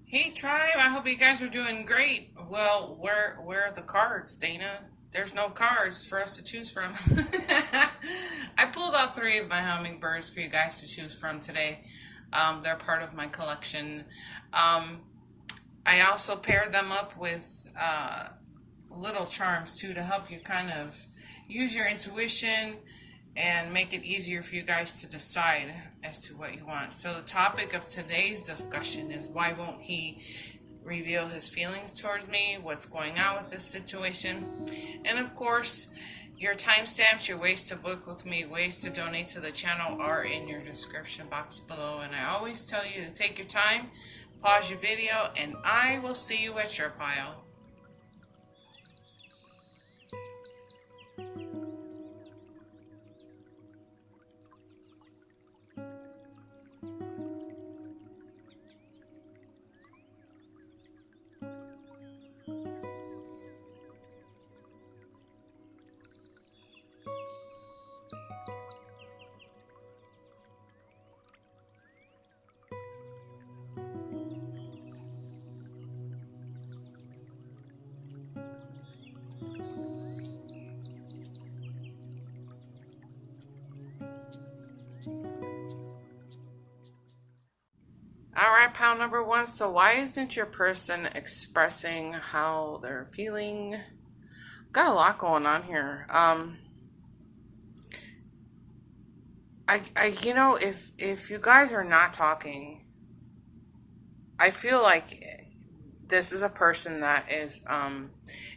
Hey tribe, I hope you guys are doing great. Well, where are the cards, Dana? There's no cards for us to choose from. I pulled out three of my hummingbirds for you guys to choose from today. They're part of my collection. Um, I also paired them up with little charms too to help you kind of use your intuition and make it easier for you guys to decide as to what you want. So the topic of today's discussion is why won't he reveal his feelings towards me? What's going on with this situation? And of course, your timestamps, your ways to book with me, ways to donate to the channel are in your description box below. And I always tell you to take your time, pause your video, and I will see you at your pile. All right, pile number one. So why isn't your person expressing how they're feeling? Got a lot going on here. If you guys are not talking, I feel like this is a person that is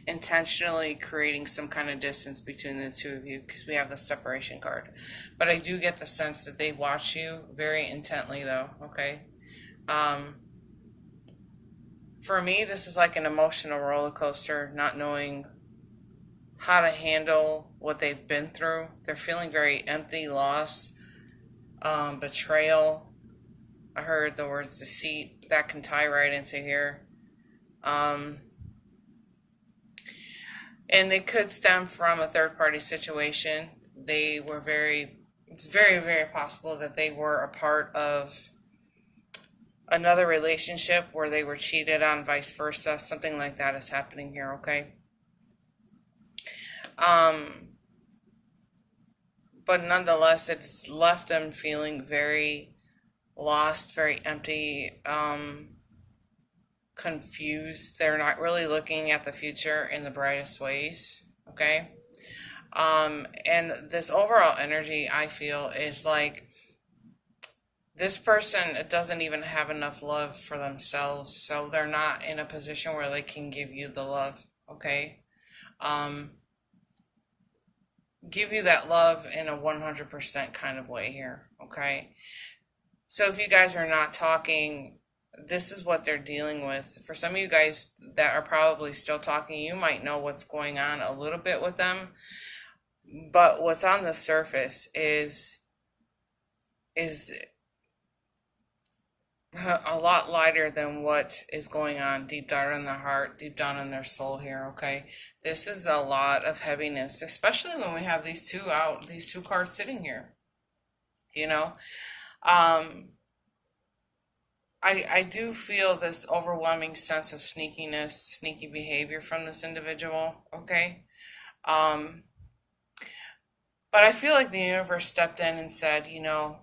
intentionally creating some kind of distance between the two of you because we have the separation card. But I do get the sense that they watch you very intently, though. Okay. Um, for me, this is like an emotional roller coaster, not knowing how to handle what they've been through. They're feeling very empty, lost, betrayal. I heard the words deceit. That can tie right into here. And it could stem from a third party situation. It's very, very possible that they were a part of another relationship where they were cheated on, vice versa. Something like that is happening here, okay? But nonetheless, it's left them feeling very lost, very empty, confused. They're not really looking at the future in the brightest ways, okay? And this overall energy, I feel, is like this person doesn't even have enough love for themselves, so they're not in a position where they can give you the love, okay? Um, give you that love in a 100% kind of way here, okay? So if you guys are not talking, this is what they're dealing with. For some of you guys that are probably still talking, you might know what's going on a little bit with them, but what's on the surface is a lot lighter than what is going on deep down in their heart, deep down in their soul here, okay? This is a lot of heaviness, especially when we have these two cards sitting here, you know? I do feel this overwhelming sense of sneakiness, sneaky behavior from this individual, okay? Um, but I feel like the universe stepped in and said,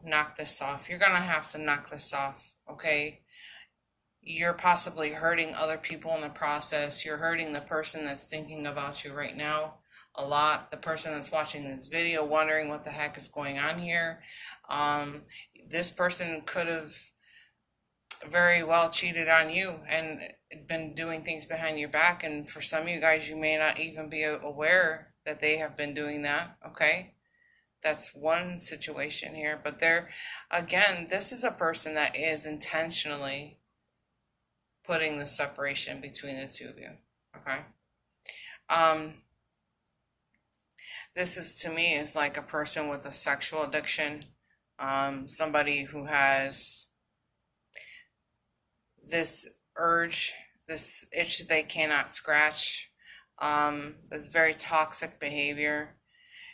knock this off. You're gonna have to knock this off, okay? You're possibly hurting other people in the process. You're hurting the person that's thinking about you right now a lot. The person that's watching this video wondering what the heck is going on here. This person could have very well cheated on you and been doing things behind your back. And for some of you guys, you may not even be aware that they have been doing that, okay? That's one situation here. But again, this is a person that is intentionally putting the separation between the two of you, okay? This is, to me, is like a person with a sexual addiction, somebody who has this urge, this itch they cannot scratch, this very toxic behavior.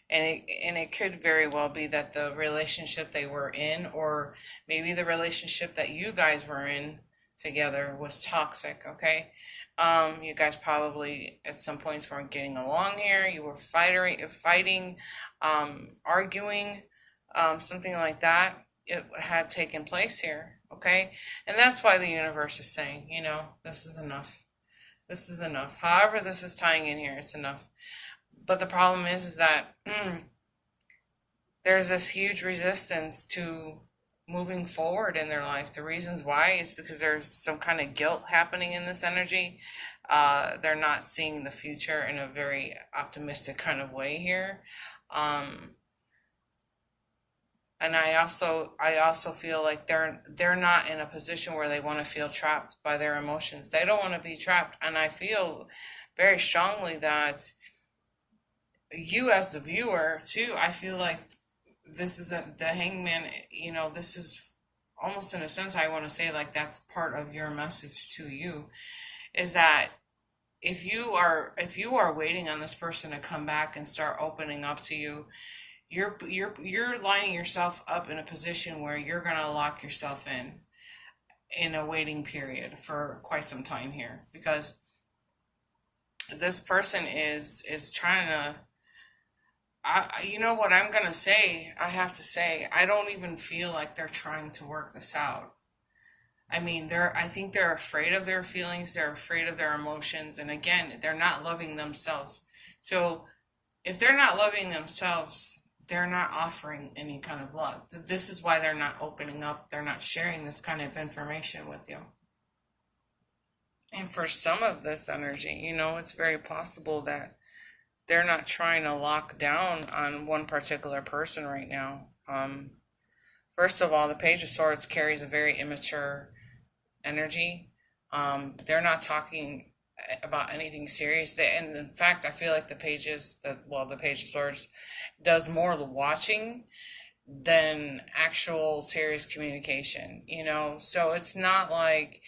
And it could very well be that the relationship they were in, or maybe the relationship that you guys were in, together was toxic, okay? You guys probably at some points weren't getting along here. You were fighting, arguing, something like that. It had taken place here, okay? And that's why the universe is saying, this is enough. This is enough. However, this is tying in here, it's enough. But the problem is that there's this huge resistance to moving forward in their life. The reasons why is because there's some kind of guilt happening in this energy. They're not seeing the future in a very optimistic kind of way here. And I also feel like they're not in a position where they want to feel trapped by their emotions. They don't want to be trapped. And I feel very strongly that you as the viewer too, I feel like this is the hangman, this is almost in a sense, I want to say like that's part of your message to you, is that if you are waiting on this person to come back and start opening up to you, you're lining yourself up in a position where you're going to lock yourself in a waiting period for quite some time here, because this person is trying to, you know what I'm going to say, I have to say, I don't even feel like they're trying to work this out. I mean, I think they're afraid of their feelings, they're afraid of their emotions, and again, they're not loving themselves. So if they're not loving themselves, they're not offering any kind of love. This is why they're not opening up, they're not sharing this kind of information with you. And for some of this energy, it's very possible that they're not trying to lock down on one particular person right now. First of all, the Page of Swords carries a very immature energy. They're not talking about anything serious. And in fact, I feel like the Page of Swords does more watching than actual serious communication, So it's not like,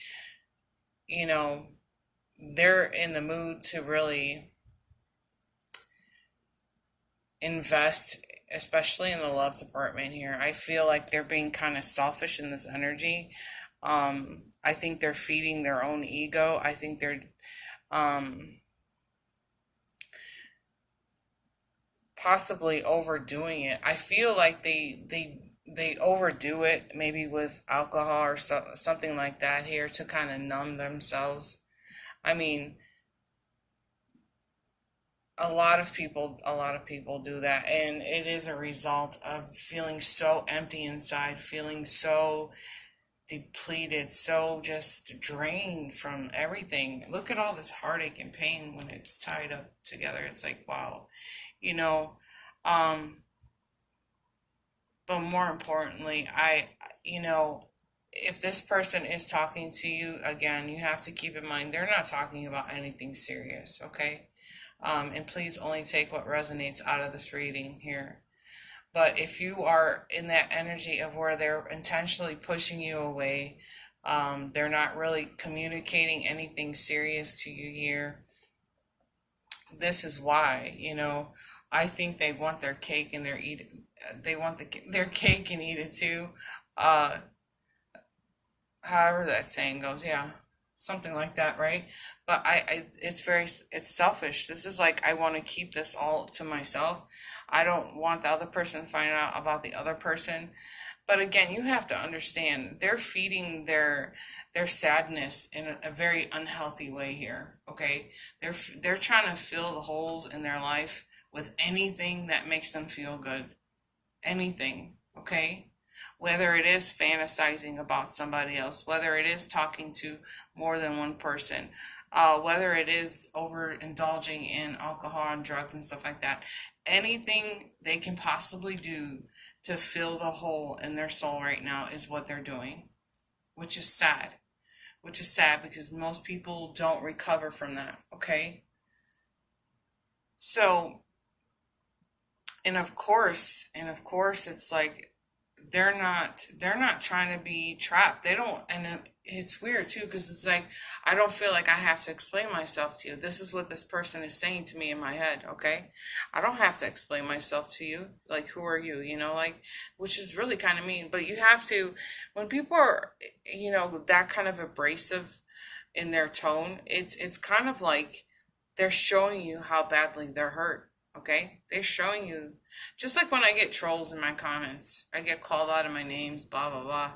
they're in the mood to really invest, especially in the love department here. I feel like they're being kind of selfish in this energy. I think they're feeding their own ego. I think they're possibly overdoing it. I feel like they overdo it, maybe with alcohol or something like that here, to kind of numb themselves. I mean, a lot of people do that, and it is a result of feeling so empty inside, feeling so depleted, so just drained from everything. Look at all this heartache and pain when it's tied up together. It's like, wow, but more importantly, if this person is talking to you, again, you have to keep in mind they're not talking about anything serious, okay? And please only take what resonates out of this reading here. But if you are in that energy of where they're intentionally pushing you away, they're not really communicating anything serious to you here. This is why, I think they want their cake and they want their cake and eat it too. However that saying goes, yeah. Something like that, right? But it's selfish. This is like, I want to keep this all to myself. I don't want the other person to find out about the other person. But again, you have to understand, they're feeding their sadness in a very unhealthy way here, okay? They're trying to fill the holes in their life with anything that makes them feel good. Anything, okay? Whether it is fantasizing about somebody else, whether it is talking to more than one person, whether it is overindulging in alcohol and drugs and stuff like that, anything they can possibly do to fill the hole in their soul right now is what they're doing, which is sad. Which is sad because most people don't recover from that, okay? So, and of course, it's like, they're not trying to be trapped. They don't, and it's weird too, because it's like I don't feel like I have to explain myself to you. This is what this person is saying to me in my head, okay? I don't have to explain myself to you. Like, who are you? Like, which is really kind of mean. But you have to, when people are, that kind of abrasive in their tone, it's kind of like they're showing you how badly they're hurt. Okay, they're showing you, just like when I get trolls in my comments, I get called out of my names, blah blah blah.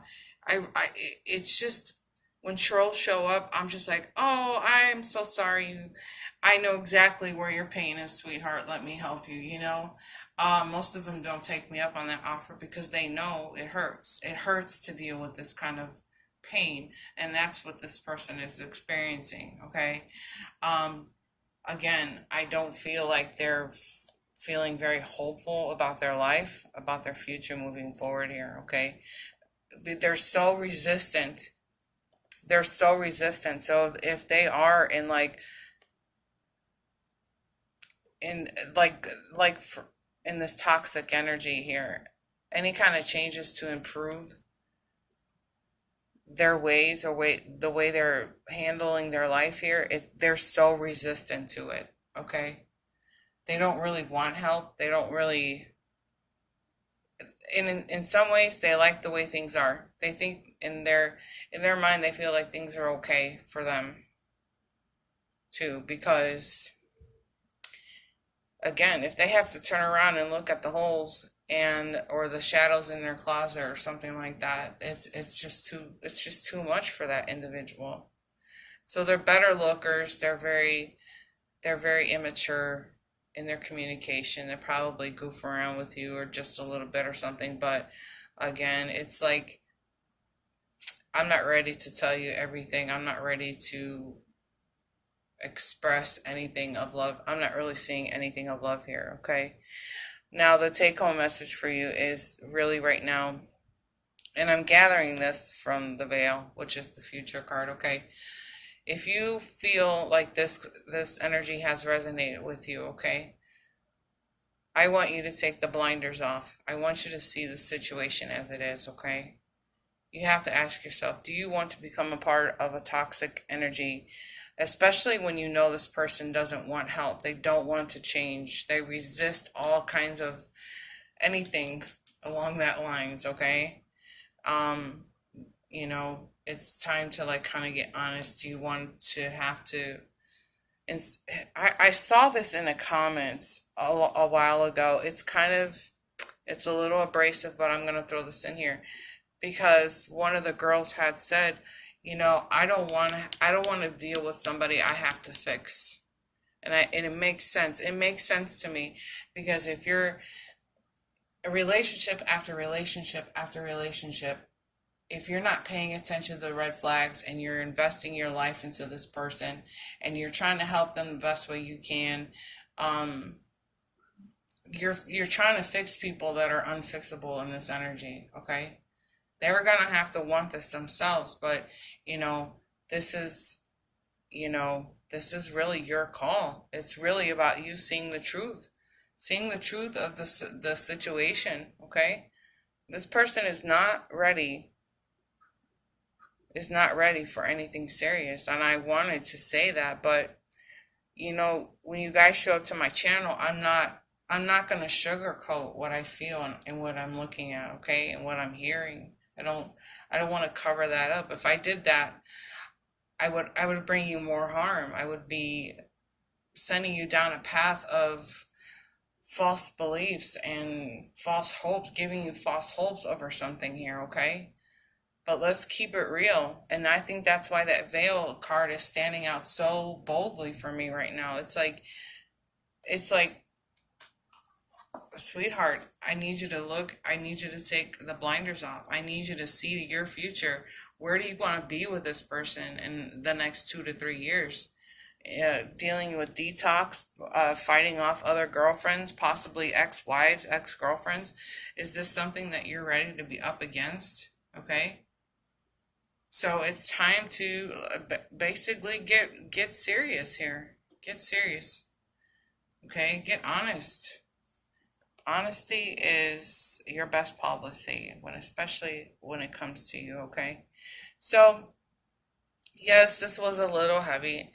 It's just when trolls show up, I'm just like, oh, I'm so sorry. I know exactly where your pain is, sweetheart. Let me help you. Most of them don't take me up on that offer because they know it hurts. It hurts to deal with this kind of pain, and that's what this person is experiencing. Okay. Um, Again, I don't feel like they're feeling very hopeful about their life, about their future moving forward here. Okay. They're so resistant. They're so resistant. So if they are in like in this toxic energy here, any kind of changes to improve their ways or the way they're handling their life here, they're so resistant to it. Okay, they don't really want help. They don't really. In some ways, they like the way things are. They think in their mind they feel like things are okay for them too, because again, if they have to turn around and look at the holes and or the shadows in their closet or something like that, it's just too much for that individual. So they're better lookers. They're very immature in their communication. They probably goof around with you or just a little bit or something. But again, it's like I'm not ready to tell you everything. I'm not ready to express anything of love. I'm not really seeing anything of love here, okay? Now, the take home message for you is really right now, and I'm gathering this from the veil, which is the future card, okay? If you feel like this energy has resonated with you, okay? I want you to take the blinders off. I want you to see the situation as it is, okay? You have to ask yourself, do you want to become a part of a toxic energy, especially when you know this person doesn't want help? They don't want to change. They resist all kinds of anything along that lines, okay? Um, it's time to like kind of get honest. Do you want to have to and I saw this in the comments a while ago. It's a little abrasive, but I'm going to throw this in here because one of the girls had said, I don't want to deal with somebody I have to fix. And it makes sense. It makes sense to me because if you're a relationship after relationship after relationship, if you're not paying attention to the red flags and you're investing your life into this person and you're trying to help them the best way you can, um, you're trying to fix people that are unfixable in this energy, okay? They're gonna have to want this themselves, but you know, this is this is really your call. It's really about you seeing the truth of the situation, okay? This person is not ready for anything serious, and I wanted to say that, but when you guys show up to my channel, I'm not going to sugarcoat what I feel and what I'm looking at, okay, and what I'm hearing. I don't want to cover that up. If I did that, I would bring you more harm. I would be sending you down a path of false beliefs and false hopes, giving you false hopes over something here, okay? But let's keep it real. And I think that's why that veil card is standing out so boldly for me right now. It's like, sweetheart, I need you to look. I need you to take the blinders off. I need you to see your future. Where do you want to be with this person in the next 2 to 3 years? Dealing with detox, fighting off other girlfriends, possibly ex-wives, ex-girlfriends. Is this something that you're ready to be up against? Okay. So it's time to basically get serious here. Get serious. Okay? Get honest. Honesty is your best policy especially when it comes to you, okay? So Yes, this was a little heavy,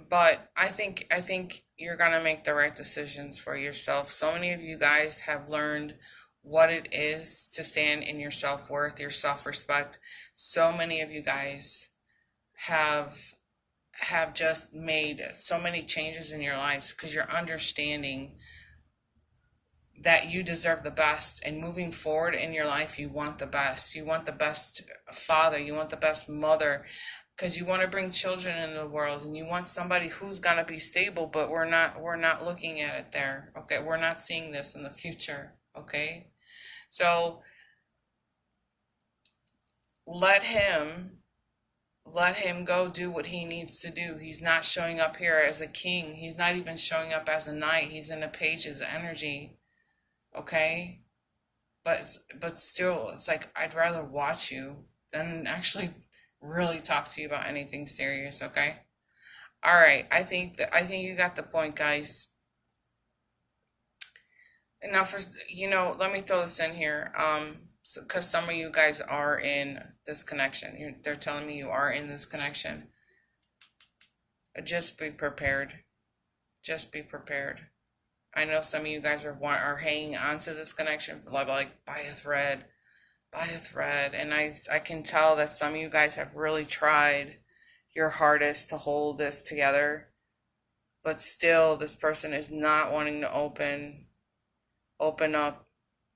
but I think you're gonna make the right decisions for yourself. So many of you guys have learned what it is to stand in your self-worth, your self-respect. So many of you guys have have just made so many changes in your lives because you're understanding that you deserve the best, and moving forward in your life you want the best. You want the best father, you want the best mother, because you want to bring children into the world, and you want somebody who's going to be stable, but we're not looking at it there. Okay, we're not seeing this in the future. Okay, so let him let him go do what he needs to do. He's not showing up here as a king, he's not even showing up as a knight, he's in a page's energy. Okay, but still, it's like I'd rather watch you than actually really talk to you about anything serious. Okay. All right. I think you got the point, guys. And now for let me throw this in here. Because some of you guys are in this connection. They're telling me you are in this connection. Just be prepared. Just be prepared. I know some of you guys are hanging on to this connection, like buy a thread, and I can tell that some of you guys have really tried your hardest to hold this together, but still this person is not wanting to open up.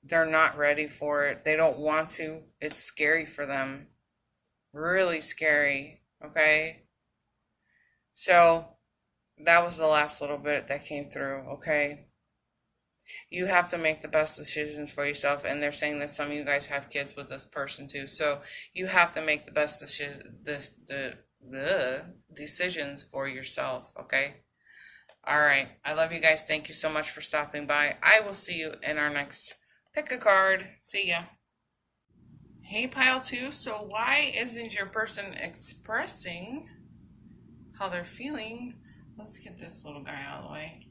They're not ready for it. They don't want to. It's scary for them. Really scary. Okay? So that was the last little bit that came through. Okay? You have to make the best decisions for yourself, and they're saying that some of you guys have kids with this person too, so you have to make the best the decisions for yourself. Okay. All right, I love you guys. Thank you so much for stopping by. I will see you in our next pick a card. See ya. Hey, pile two. So why isn't your person expressing how they're feeling? Let's get this little guy out of the way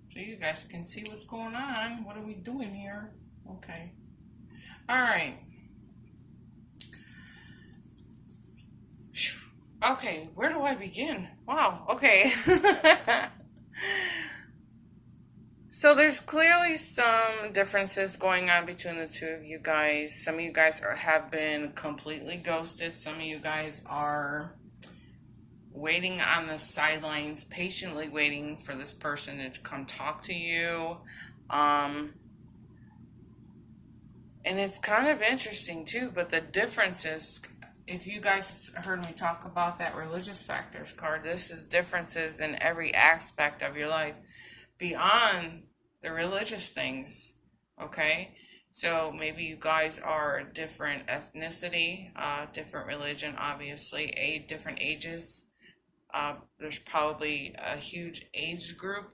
so you guys can see what's going on. What are we doing here? Okay. All right. Okay, where do I begin? Wow, okay. So there's clearly some differences going on between the two of you guys. Some of you guys have been completely ghosted. Some of you guys are waiting on the sidelines, patiently waiting for this person to come talk to you. And it's kind of interesting too, but the difference is, if you guys heard me talk about that religious factors card, this is differences in every aspect of your life beyond the religious things. Okay, so maybe you guys are different ethnicity, different religion, obviously, different ages. There's probably a huge age group,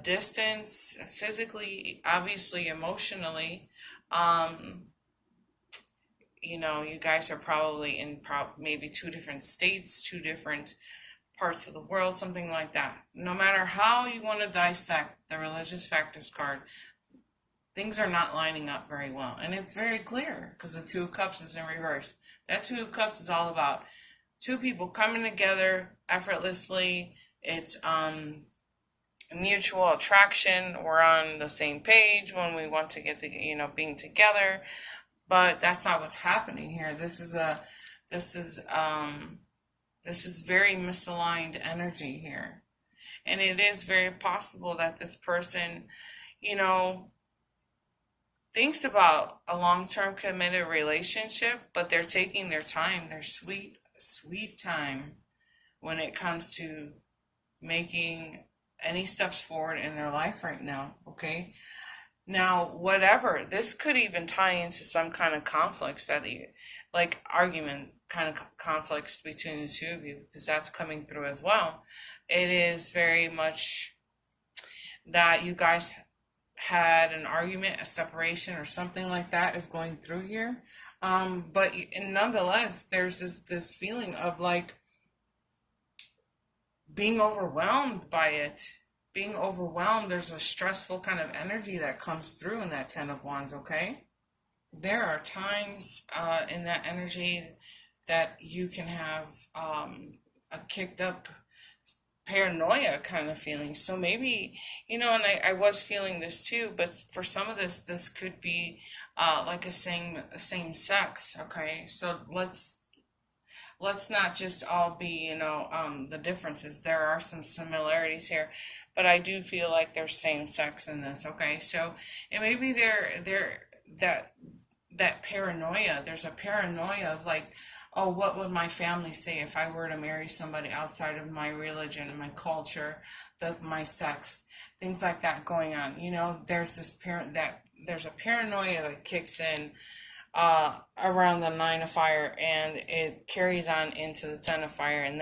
distance, physically, obviously, emotionally. Um, you guys are probably in maybe two different states, two different parts of the world, something like that. No matter how you want to dissect the religious factors card, things are not lining up very well. And it's very clear because the Two of Cups is in reverse. That Two of Cups is all about two people coming together effortlessly. It's mutual attraction. We're on the same page when we want to get to, being together. But that's not what's happening here. This is very misaligned energy here. And it is very possible that this person, you know, thinks about a long-term committed relationship, but they're taking their time, their sweet, sweet time when it comes to making any steps forward in their life right now, okay? Now, whatever, this could even tie into some kind of conflicts like argument kind of conflicts between the two of you, because that's coming through as well. It is very much that you guys had an argument, a separation, or something like that is going through here. But nonetheless, there's this feeling of like being overwhelmed by it. Being overwhelmed, there's a stressful kind of energy that comes through in that Ten of Wands, okay? There are times in that energy that you can have a kicked up paranoia kind of feeling. So maybe, and I was feeling this too, but for some of this could be like a same sex. Okay, so let's not just all be, the differences. There are some similarities here, but I do feel like there's same sex in this. Okay, so it may be there that paranoia. There's a paranoia of like, oh, what would my family say if I were to marry somebody outside of my religion, my culture, my sex, things like that going on. There's a paranoia that kicks in around the nine of fire, and it carries on into the 10 of fire, and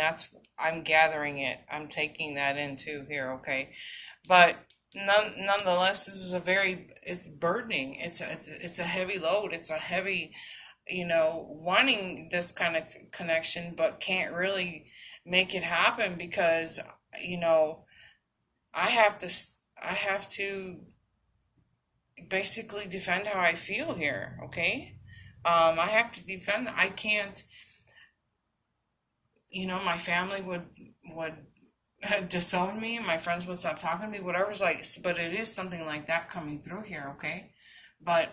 I'm gathering it. I'm taking that into here, okay? But nonetheless, this is it's burdening. It's a heavy load. It's a heavy, wanting this kind of connection, but can't really make it happen because, I have to, I have to basically defend how I feel here, okay? I have to defend. I can't, my family would disown me. My friends would stop talking to me. Whatever's like, but it is something like that coming through here, okay? But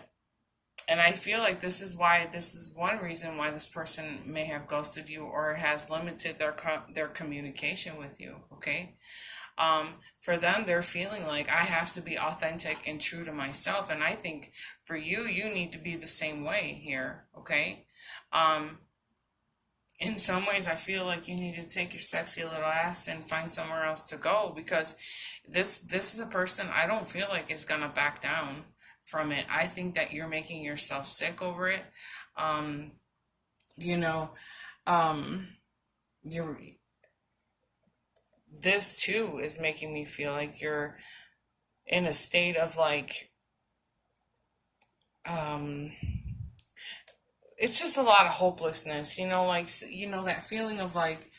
and I feel like this is one reason why this person may have ghosted you or has limited their communication with you, okay? For them, they're feeling like I have to be authentic and true to myself, and I think for you, you need to be the same way here, okay? In some ways, I feel like you need to take your sexy little ass and find somewhere else to go because this is a person I don't feel like is gonna back down from it. I think that you're making yourself sick over it. Um, you know, you're this too is making me feel like you're in a state of like um it's just a lot of hopelessness, like that feeling of like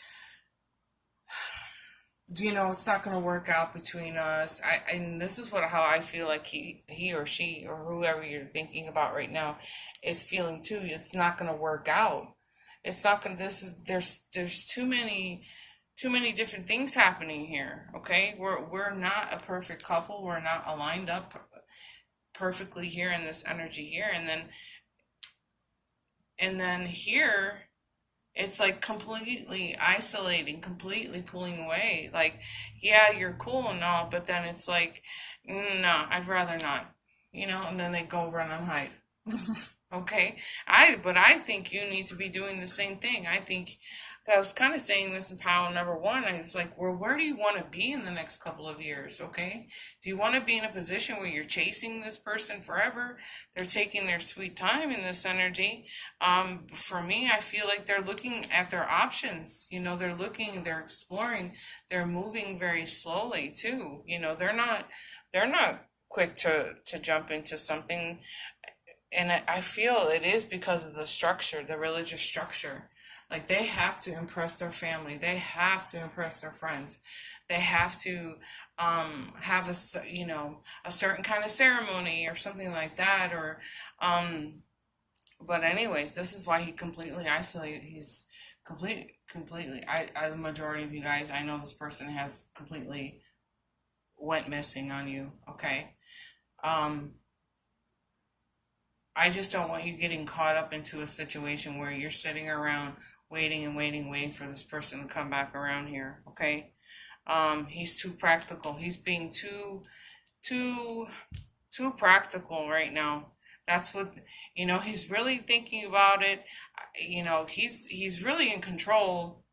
it's not going to work out between us. And this is how I feel like he or she or whoever you're thinking about right now is feeling too. It's not going to work out. It's not going to there's too many different things happening here, okay? We're not a perfect couple. We're not aligned up perfectly here in this energy here, and then here it's like completely isolating, completely pulling away. Like, yeah, you're cool and all, but then it's like, no, I'd rather not, and then they go run and hide. Okay, but I think you need to be doing the same thing. I was kind of saying this in pile number one. I was like, well, where do you want to be in the next couple of years? Okay, do you want to be in a position where you're chasing this person forever? They're taking their sweet time in this energy. For me, I feel like they're looking at their options. They're exploring, they're moving very slowly too. They're not quick to jump into something, and I feel it is because of the structure, the religious structure. Like they have to impress their family, they have to impress their friends, they have to have a certain kind of ceremony or something like that, or but anyways, this is why he completely isolated. He's completely. The majority of you guys, I know this person has completely went missing on you. Okay. Um, I just don't want you getting caught up into a situation where you're sitting around waiting and waiting, waiting for this person to come back around here. Okay. He's too practical. He's being too, too practical right now. That's what, he's really thinking about it. He's really in control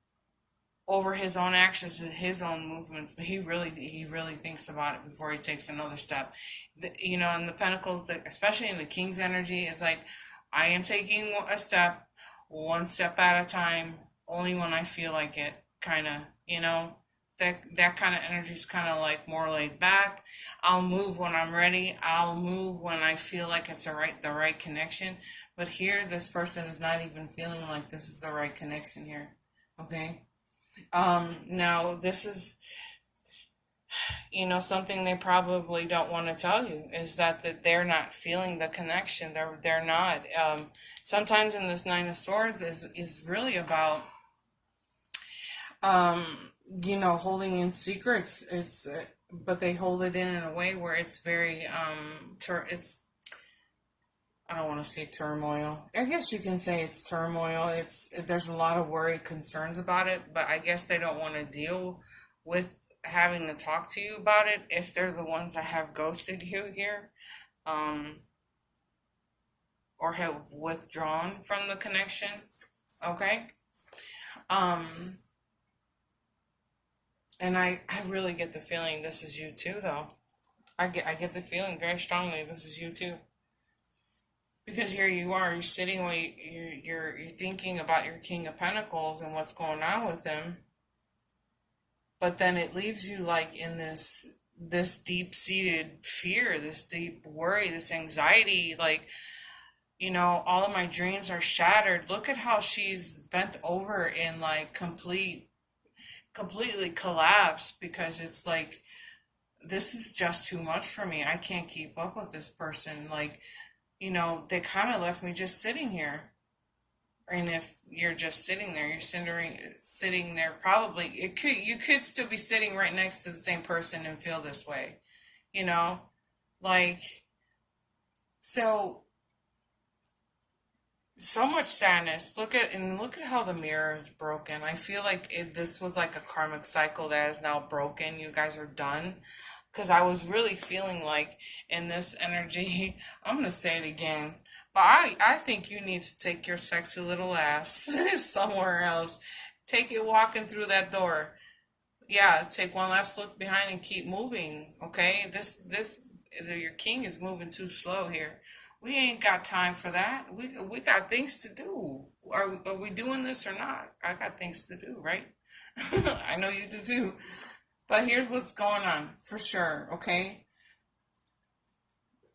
over his own actions and his own movements, but he really thinks about it before he takes another step. In the Pentacles, especially in the King's energy, it's like I am taking a step, one step at a time, only when I feel like it. Kind of, that kind of energy is kind of like more laid back. I'll move when I'm ready. I'll move when I feel like it's the right connection. But here, this person is not even feeling like this is the right connection here. Okay. Now this is Something they probably don't want to tell you is that they're not feeling the connection. They're not. Sometimes in this Nine of Swords is really about um, holding in secrets. But they hold it in a way where it's very it's, I don't want to say turmoil. I guess you can say it's turmoil. There's a lot of worry, concerns about it, but I guess they don't want to deal with having to talk to you about it if they're the ones that have ghosted you here, um, or have withdrawn from the connection. Okay. Um, and I really get the feeling this is you too, though. I get the feeling very strongly this is you too. Because here you are, you're sitting where you're thinking about your King of Pentacles and what's going on with him, but then it leaves you like in this deep-seated fear, this deep worry, this anxiety, like, all of my dreams are shattered. Look at how she's bent over in like completely collapsed, because it's like, this is just too much for me. I can't keep up with this person. Like, they kind of left me just sitting here. And if you're just sitting there, you're sitting there, probably you could still be sitting right next to the same person and feel this way, you know, like, so much sadness. Look at how the mirror is broken. I feel like this was like a karmic cycle that is now broken. You guys are done. Because I was really feeling like in this energy, I'm going to say it again, but I think you need to take your sexy little ass somewhere else. Take it walking through that door. Yeah, take one last look behind and keep moving, okay? Your king is moving too slow here. We ain't got time for that. We got things to do. Are we doing this or not? I got things to do, right? I know you do too. But here's what's going on for sure, okay?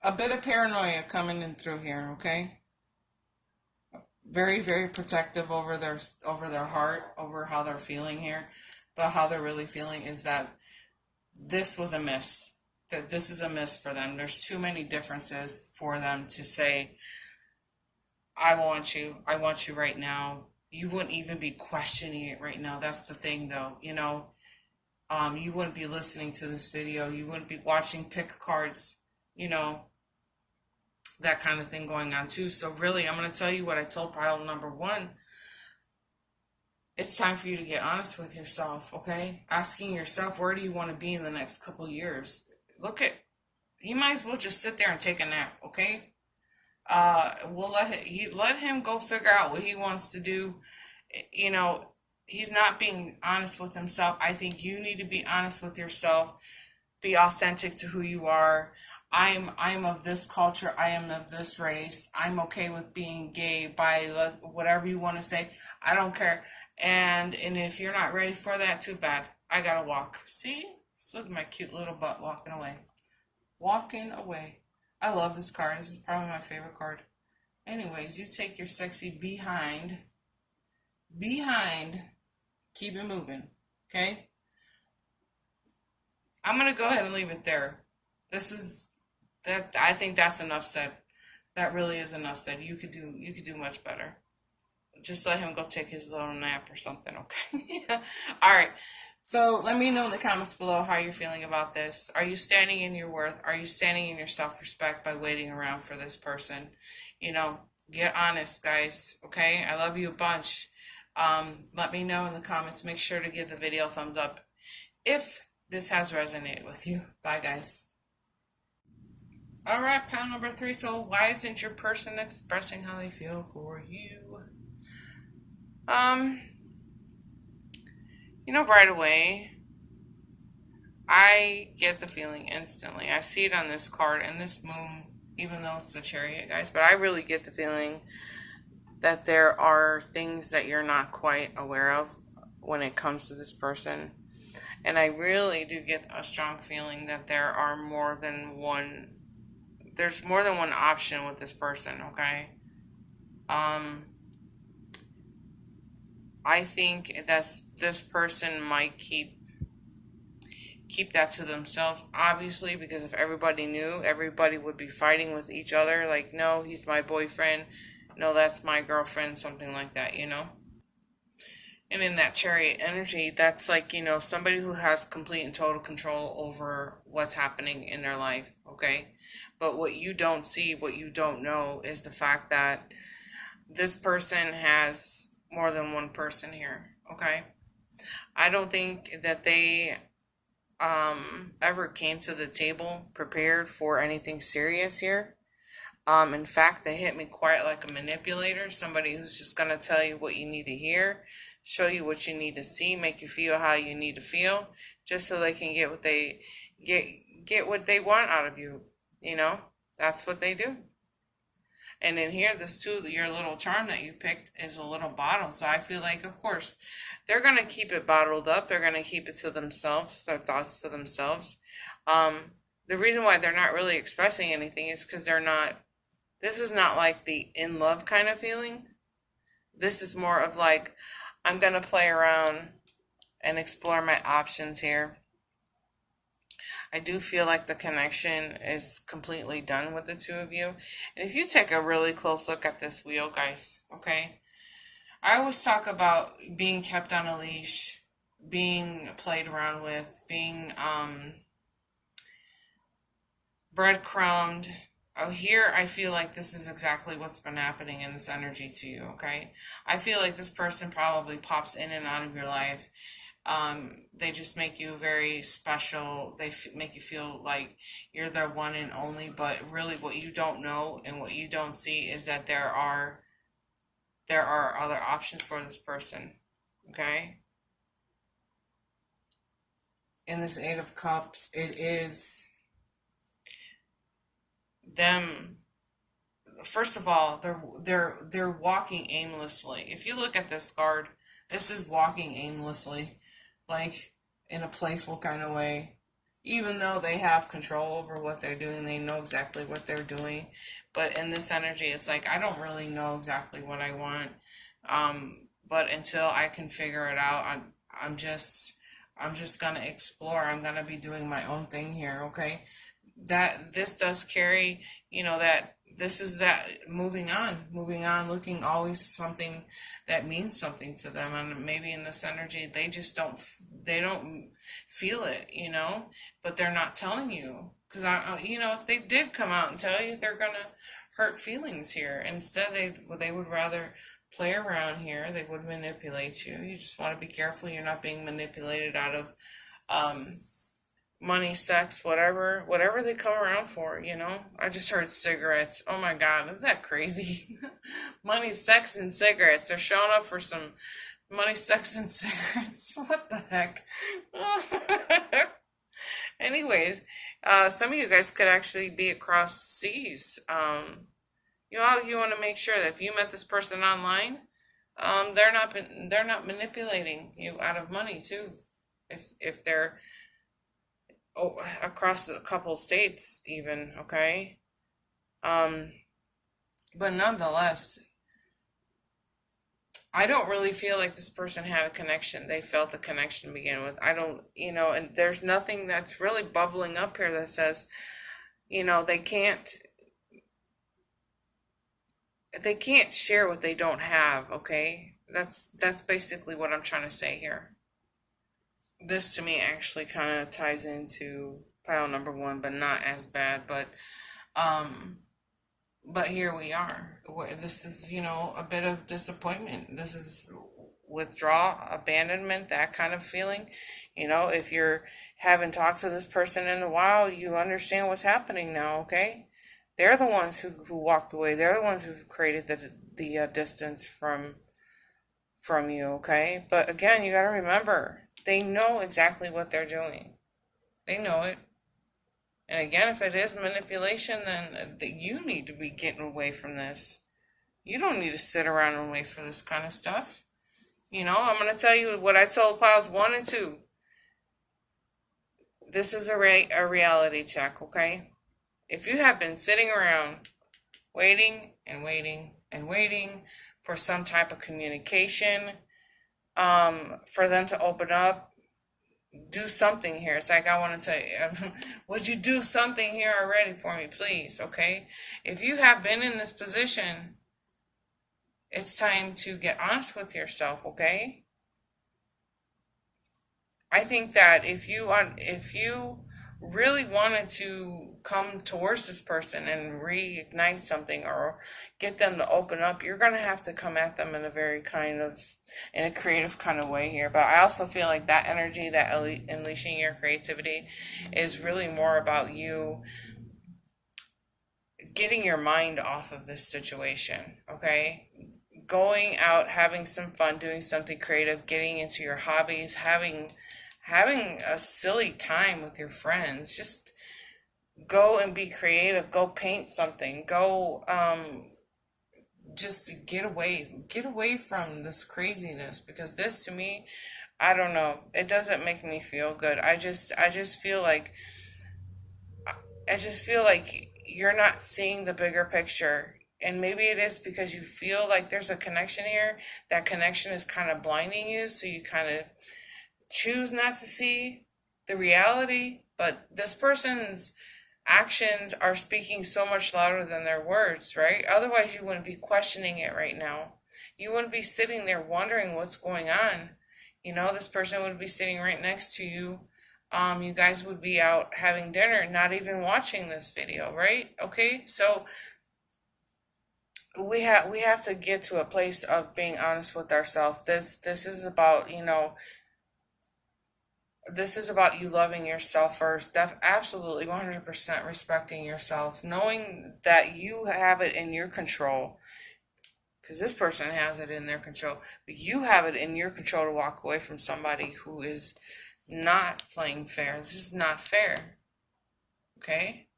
A bit of paranoia coming in through here, okay? Very, very protective over their heart, over how they're feeling here. But how they're really feeling is that this was a miss. That this is a miss for them. There's too many differences for them to say, I want you right now. You wouldn't even be questioning it right now. That's the thing though, you wouldn't be listening to this video. You wouldn't be watching pick cards, that kind of thing going on too. So really, I'm going to tell you what I told pile number one. It's time for you to get honest with yourself, okay? Asking yourself, where do you want to be in the next couple years? You might as well just sit there and take a nap, okay? We'll let him go figure out what he wants to do. He's not being honest with himself. I think you need to be honest with yourself. Be authentic to who you are. I'm of this culture. I am of this race. I'm okay with being gay, bi, whatever you want to say. I don't care. And if you're not ready for that, too bad. I gotta walk. See? Look at my cute little butt walking away. Walking away. I love this card. This is probably my favorite card. Anyways, you take your sexy behind. Keep it moving. Okay? I'm gonna go ahead and leave it there. I think that's enough said. That really is enough said. You could do much better. Just let him go take his little nap or something, okay? All right. So let me know in the comments below how you're feeling about this. Are you standing in your worth? Are you standing in your self-respect by waiting around for this person? Get honest, guys, okay? I love you a bunch. Let me know in the comments. Make sure to give the video a thumbs up if this has resonated with you. Bye, guys. All right, pile number 3. So why isn't your person expressing how they feel for you? Right away, I get the feeling instantly. I see it on this card and this moon, even though it's the Chariot, guys, but I really get the feeling that there are things that you're not quite aware of when it comes to this person. And I really do get a strong feeling that there's more than one option with this person, okay? I think that this person might keep keep that to themselves, obviously, because if everybody knew, everybody would be fighting with each other. Like, no, he's my boyfriend. No, that's my girlfriend, something like that, you know? And in that chariot energy, that's like, somebody who has complete and total control over what's happening in their life, okay? But what you don't see, what you don't know, is the fact that this person has more than one person here, okay? I don't think that they ever came to the table prepared for anything serious here. In fact, they hit me quite like a manipulator, somebody who's just going to tell you what you need to hear, show you what you need to see, make you feel how you need to feel, just so they can get what they want out of you. That's what they do. And in here, this too, your little charm that you picked is a little bottle. So I feel like, of course, they're going to keep it bottled up. They're going to keep it to themselves, their thoughts to themselves. The reason why they're not really expressing anything is because this is not like the in love kind of feeling. This is more of like, I'm going to play around and explore my options here. I do feel like the connection is completely done with the two of you. And if you take a really close look at this wheel, guys, okay? I always talk about being kept on a leash, being played around with, being breadcrumbed. Here, I feel like this is exactly what's been happening in this energy to you, okay? I feel like this person probably pops in and out of your life. They just make you very special. They make you feel like you're their one and only, but really what you don't know and what you don't see is that there are other options for this person, okay? In this Eight of Cups, it is them. First of all, they're walking aimlessly. If you look at this card, this is walking aimlessly, like in a playful kind of way. Even though they have control over what they're doing, they know exactly what they're doing. But in this energy, it's like, I don't really know exactly what I want. But until I can figure it out, I'm just gonna explore. I'm gonna be doing my own thing here, okay? That this does carry, that this is that moving on, looking always something that means something to them. And maybe in this energy, they don't feel it, but they're not telling you. Because, if they did come out and tell you, they're going to hurt feelings here. Instead, they would rather play around here. They would manipulate you. You just want to be careful you're not being manipulated out of money, sex, whatever they come around for, I just heard cigarettes. Oh my God, isn't that crazy? Money, sex, and cigarettes. They're showing up for some money, sex, and cigarettes. What the heck? Anyways, some of you guys could actually be across seas. You want to make sure that if you met this person online, they're not manipulating you out of money too. If they're across a couple states even, okay? But nonetheless, I don't really feel like this person had a connection. They felt the connection to begin with. I don't, and there's nothing that's really bubbling up here that says, they can't share what they don't have, okay? That's basically what I'm trying to say here. This to me actually kind of ties into pile number one, but not as bad. But here we are. This is, a bit of disappointment. This is withdrawal, abandonment, that kind of feeling. If you're having talks with this person in a while, you understand what's happening now, okay? They're the ones who walked away. They're the ones who created the distance from you, okay? But again, you got to remember, they know exactly what they're doing. They know it. And again, if it is manipulation, then you need to be getting away from this. You don't need to sit around and wait for this kind of stuff. I'm going to tell you what I told piles 1 and 2. This is a reality check, okay? If you have been sitting around waiting and waiting and waiting for some type of communication, for them to open up, do something here. It's like, I want to tell you, would you do something here already for me, please? Okay. If you have been in this position, it's time to get honest with yourself. Okay. I think that if you really wanted to come towards this person and reignite something or get them to open up, you're going to have to come at them in a very in a creative kind of way here. But I also feel like that energy, that unleashing your creativity, is really more about you getting your mind off of this situation, okay? Going out, having some fun, doing something creative, getting into your hobbies, having a silly time with your friends. Just go and be creative. Go paint something. Go just get away from this craziness, because this, to me, I don't know, it doesn't make me feel good. I just feel like you're not seeing the bigger picture. And maybe it is because you feel like there's a connection here. That connection is kind of blinding you, so you kind of choose not to see the reality. But this person's actions are speaking so much louder than their words, right? Otherwise, you wouldn't be questioning it right now. You wouldn't be sitting there wondering what's going on. You know, this person would be sitting right next to you. You guys would be out having dinner, not even watching this video, right? Okay, so we have to get to a place of being honest with ourselves. This is about, this is about you loving yourself first. Absolutely 100% respecting yourself, knowing that you have it in your control, because this person has it in their control, but you have it in your control to walk away from somebody who is not playing fair. This is not fair. Okay?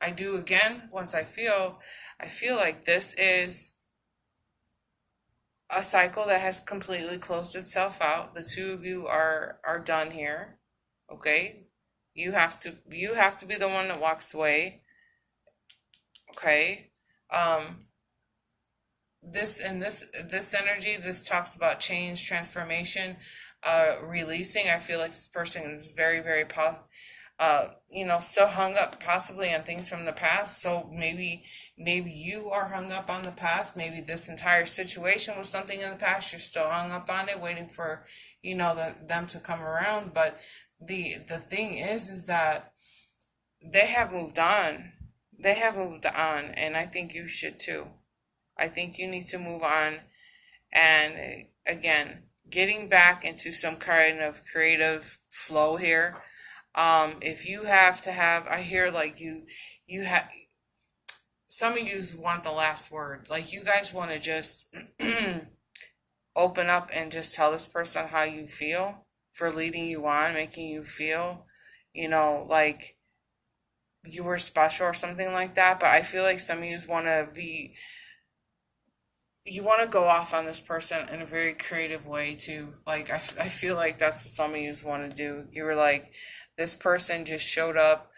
I do, again, once I feel like this is a cycle that has completely closed itself out. The two of you are done here. Okay? You have to be the one that walks away. Okay? This energy, this talks about change, transformation, releasing. I feel like this person is very, very still hung up possibly on things from the past. So maybe you are hung up on the past. Maybe this entire situation was something in the past. You're still hung up on it, waiting for them to come around. But the thing is that they have moved on. They have moved on, and I think you should too. I think you need to move on, and again, getting back into some kind of creative flow here. If you have to have, I hear like you have, some of you want the last word. Like, you guys want to just open up and just tell this person how you feel for leading you on, making you feel, like you were special or something like that. But I feel like some of you want to go off on this person in a very creative way too. Like, I feel like that's what some of you want to do. You were like, this person just showed up.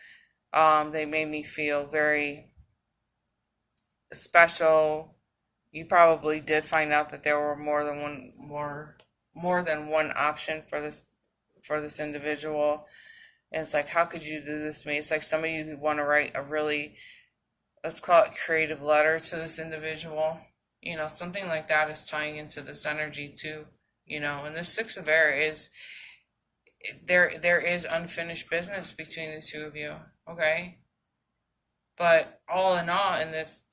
They made me feel very special. You probably did find out that there were more than one option for this individual. And it's like, how could you do this to me? It's like some of you want to write a really, let's call it, creative letter to this individual. Something like that is tying into this energy too. And the Six of Air is, there is unfinished business between the two of you. Okay. But all in all, in this,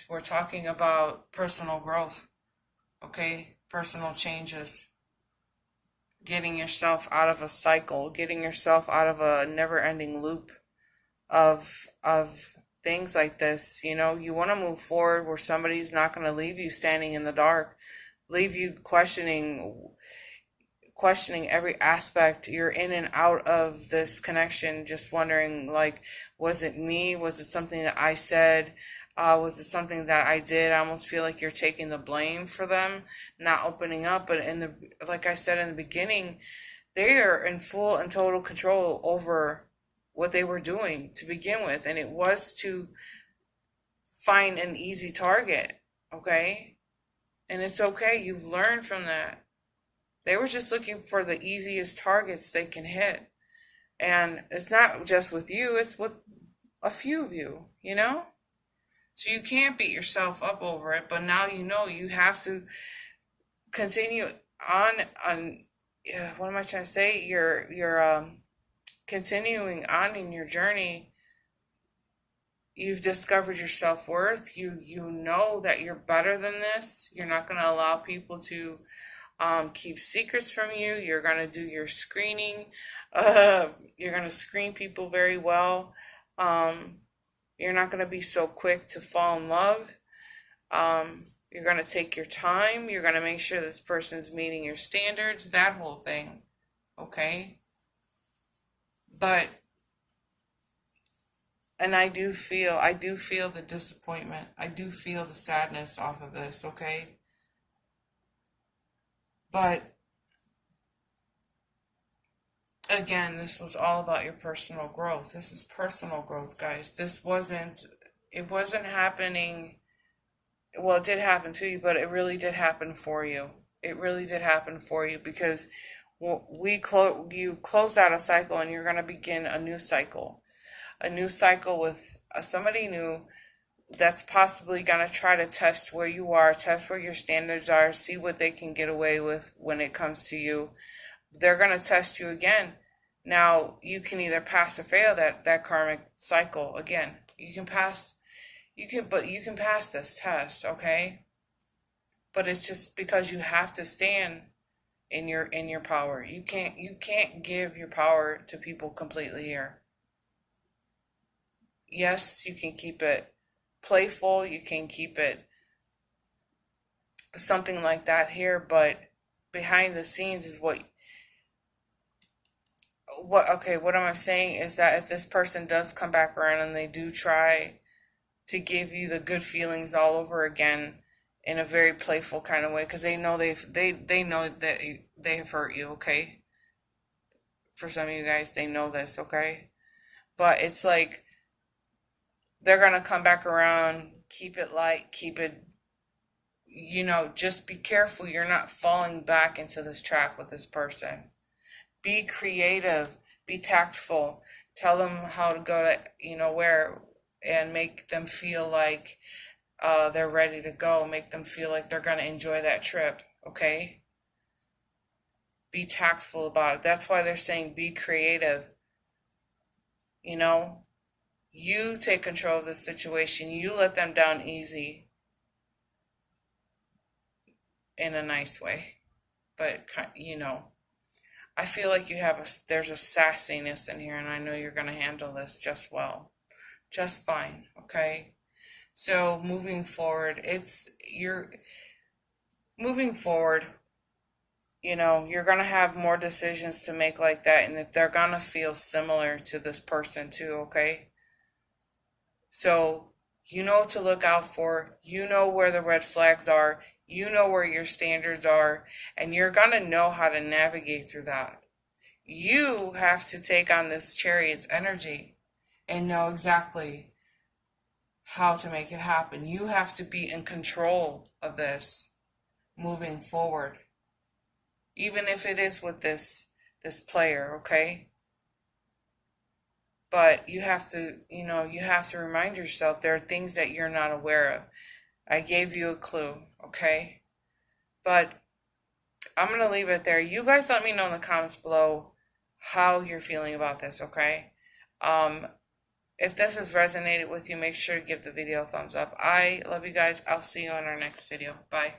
we're talking about personal growth. Okay. Personal changes. Getting yourself out of a cycle, getting yourself out of a never-ending loop of things like this. You want to move forward where somebody's not going to leave you standing in the dark, leave you questioning every aspect. You're in and out of this connection, just wondering, like, was it me? Was it something that I said? Was it something that I did? I almost feel like you're taking the blame for them not opening up. But like I said in the beginning, they are in full and total control over what they were doing to begin with, and it was to find an easy target. Okay, and it's okay. You've learned from that. They were just looking for the easiest targets they can hit. And it's not just with you, it's with a few of you, you know? So you can't beat yourself up over it, but now you know you have to continue on what am I trying to say? You're continuing on in your journey. You've discovered your self-worth. You know that you're better than this. You're not going to allow people to keep secrets from you. You're going to do your screening. You're going to screen people very well. You're not going to be so quick to fall in love. You're going to take your time. You're going to make sure this person's meeting your standards, that whole thing. Okay? But, and I do feel the disappointment. I do feel the sadness off of this, okay? But, again, this was all about your personal growth. This is personal growth, guys. It wasn't happening. Well, it did happen to you, but it really did happen for you. It really did happen for you because you close out a cycle and you're going to begin a new cycle with somebody new that's possibly going to try to test where you are, test where your standards are, see what they can get away with when it comes to you. They're going to test you again. Now, you can either pass or fail that karmic cycle again. You can pass this test, okay? But it's just because you have to stand in your power. You can't give your power to people completely here. Yes, you can keep it playful, you can keep it something like that here, but behind the scenes is what am I saying is that if this person does come back around and they do try to give you the good feelings all over again in a very playful kind of way, because they know they know that they've hurt you, okay? For some of you guys, they know this, okay? But it's like they're gonna come back around, keep it light, keep it, just be careful you're not falling back into this trap with this person. Be creative, be tactful, tell them how to go to, where, and make them feel like they're ready to go. Make them feel like they're going to enjoy that trip, okay? Be tactful about it. That's why they're saying be creative. You take control of the situation. You let them down easy in a nice way. But, I feel like there's a sassiness in here, and I know you're going to handle this just well. Just fine, okay? So moving forward, you're going to have more decisions to make like that, and they're going to feel similar to this person too, okay? So you know what to look out for, you know where the red flags are, you know where your standards are, and you're going to know how to navigate through that. You have to take on this Chariot's energy and know exactly how to make it happen. You have to be in control of this moving forward. Even if it is with this player, okay? But you have to remind yourself there are things that you're not aware of. I gave you a clue, okay? But I'm going to leave it there. You guys let me know in the comments below how you're feeling about this, okay? If this has resonated with you, make sure to give the video a thumbs up. I love you guys. I'll see you in our next video. Bye.